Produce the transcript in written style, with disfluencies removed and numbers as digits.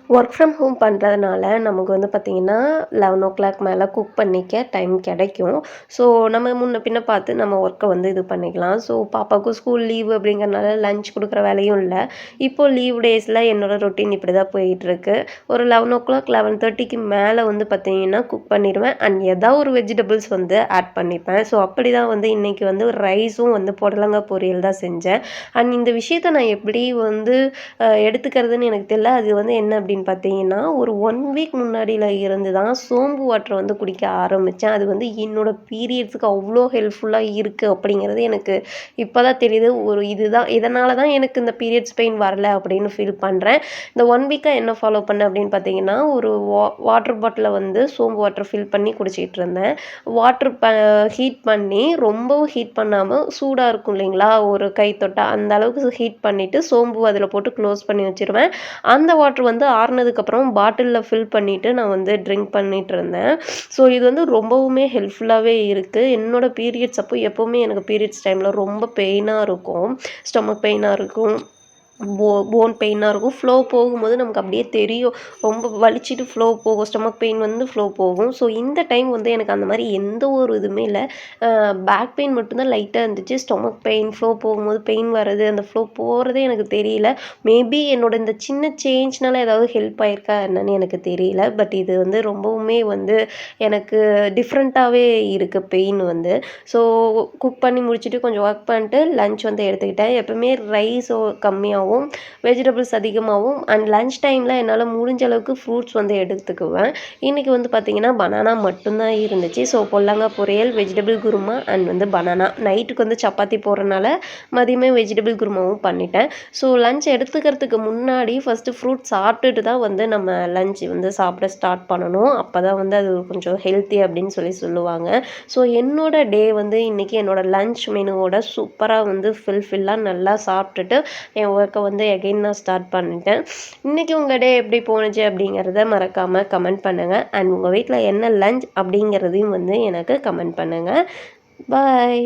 Work from home பண்ணுறதுனால நமக்கு வந்து பார்த்திங்கன்னா 11:00 மேலே குக் பண்ணிக்க டைம் கிடைக்கும். ஸோ நம்ம முன்ன பின்ன பார்த்து நம்ம ஒர்க்கை வந்து இது பண்ணிக்கலாம். ஸோ பாப்பாவுக்கும் ஸ்கூல் லீவு அப்படிங்கிறனால லஞ்ச் கொடுக்குற வேலையும் இல்லை. இப்போது லீவ் டேஸில் என்னோடய ரொட்டீன் இப்படி தான் போயிட்டுருக்கு. ஒரு 11:00 11:30க்கு மேலே வந்து பார்த்திங்கன்னா குக் பண்ணிடுவேன். அண்ட் ஏதாவது ஒரு வெஜிடபிள்ஸ் வந்து ஆட் பண்ணிப்பேன். ஸோ அப்படி தான் வந்து இன்றைக்கி வந்து ரைஸும் வந்து புடலங்காய் பொரியல் தான் செஞ்சேன். அண்ட் இந்த விஷயத்த நான் எப்படி வந்து எடுத்துக்கிறதுன்னு எனக்கு தெரியல. அது வந்து என்ன அப்படின்னு பார்த்தீங்கன்னா, ஒரு 1 வீக் முன்னாடில இருந்து தான் சோம்பு வாட்டர் வந்து குடிக்க ஆரம்பிச்சேன். அது வந்து என்னோட பீரியட்ஸ்க்கு அவ்ளோ ஹெல்ப்ஃபுல்லா இருக்கு அப்படிங்கிறது எனக்கு இப்ப தான் தெரியுது. இதனால தான் எனக்கு இந்த பீரியட்ஸ் பெயின் வரல அப்படின்னு ஃபீல் பண்றேன். இந்த 1 வீக்கா என்ன ஃபாலோ பண்ணேன் அப்படின்னு பார்த்தீங்கன்னா, ஒரு வாட்டர் பாட்டில வந்து சோம்பு வாட்டர் ஃபில் பண்ணி குடிச்சிட்டு இருந்தேன். வாட்டர் ஹீட் பண்ணி ரொம்பவும் ஹீட் பண்ணாம சூடா இருக்கும் இல்லைங்களா? ஒரு கை தொட்டா அந்த அளவுக்கு ஹீட் பண்ணிட்டு சோம்பு அதில போட்டு க்ளோஸ் பண்ணி வச்சுருவேன். அந்த வாட்டர் வந்து ஆறுனதுக்கப்புறம் பாட்டில்ல ஃபில் பண்ணிட்டு நான் வந்து ட்ரிங்க் பண்ணிட்டுருந்தேன். ஸோ இது வந்து ரொம்பவுமே ஹெல்ப்ஃபுல்லாவே இருக்கு. என்னோட பீரியட்ஸ் அப்போ எப்பவுமே எனக்கு பீரியட்ஸ் டைம்ல ரொம்ப பெயினா இருக்கும். ஸ்டொமக் பெயினா இருக்கும். போன் பெயினா இருக்கும். ஃப்ளோ போகும்போது நமக்கு அப்படியே தெரியும். ரொம்ப வலிச்சுட்டு ஃப்ளோ போகும். ஸ்டொமக் பெயின் வந்து ஃப்ளோ போகும். ஸோ இந்த டைம் வந்து எனக்கு அந்த மாரி எந்த ஒரு இதுவுமே இல்ல. பேக் பெயின் மட்டும் தான் லைட்டா இருந்துச்சு. ஸ்டொமக் பெயின், ஃப்ளோ போகும்போது பெயின் வர்றது, அந்த ஃப்ளோ போறதே எனக்கு தெரியல. மேபி என்னோட இந்த சின்ன சேஞ்ச்னால ஏதாவது ஹெல்ப் ஆயிருக்கா என்னன்னு எனக்கு தெரியல. பட் இது வந்து ரொம்பவுமே வந்து எனக்கு டிஃப்ரெண்ட்டாவே இருக்கு பெயின் வந்து. ஸோ குக் பண்ணி முடிச்சுட்டு கொஞ்சம் ஒர்க் பண்ணிட்டு லஞ்ச் வந்து எடுத்துக்கிட்டேன். எப்பவுமே ரைஸோ கம்மியாவும் வெஜிடபிள்ஸ் அதிகமாகவும் அண்ட் லஞ்ச் டைமில் என்னால் முடிஞ்ச அளவுக்கு ஃப்ரூட்ஸ் வந்து எடுத்துக்குவேன். இன்றைக்கி வந்து பார்த்திங்கன்னா பனானா மட்டும்தான் இருந்துச்சு. ஸோ பொடலங்காய் பொரியல், வெஜிடபிள் குருமா அண்ட் வந்து பனானா. நைட்டுக்கு வந்து சப்பாத்தி போடுறனால மதியமே வெஜிடபிள் குருமாவும் பண்ணிட்டேன். ஸோ லஞ்ச் எடுத்துக்கிறதுக்கு முன்னாடி ஃபஸ்ட்டு ஃப்ரூட் சாப்பிட்டுட்டு தான் வந்து நம்ம லஞ்ச் வந்து சாப்பிட ஸ்டார்ட் பண்ணணும். அப்போ தான் வந்து அது கொஞ்சம் ஹெல்த்தி அப்படின்னு சொல்லுவாங்க. ஸோ என்னோட டே வந்து இன்றைக்கி என்னோட லஞ்ச் மெனுவோட சூப்பராக வந்து ஃபில்லாக நல்லா சாப்பிட்டுட்டு என் ஒர்க்கை வந்து எகைன் நான் ஸ்டார்ட் பண்ணிட்டேன். இன்றைக்கி உங்கள் டே எப்படி போணுச்சு அப்படிங்கிறத மறக்காமல் கமெண்ட் பண்ணுங்கள். அண்ட் உங்கள் வீட்டில் என்ன லஞ்ச் அப்படிங்கிறதையும் வந்து எனக்கு கமெண்ட் பண்ணுங்கள். பாய்.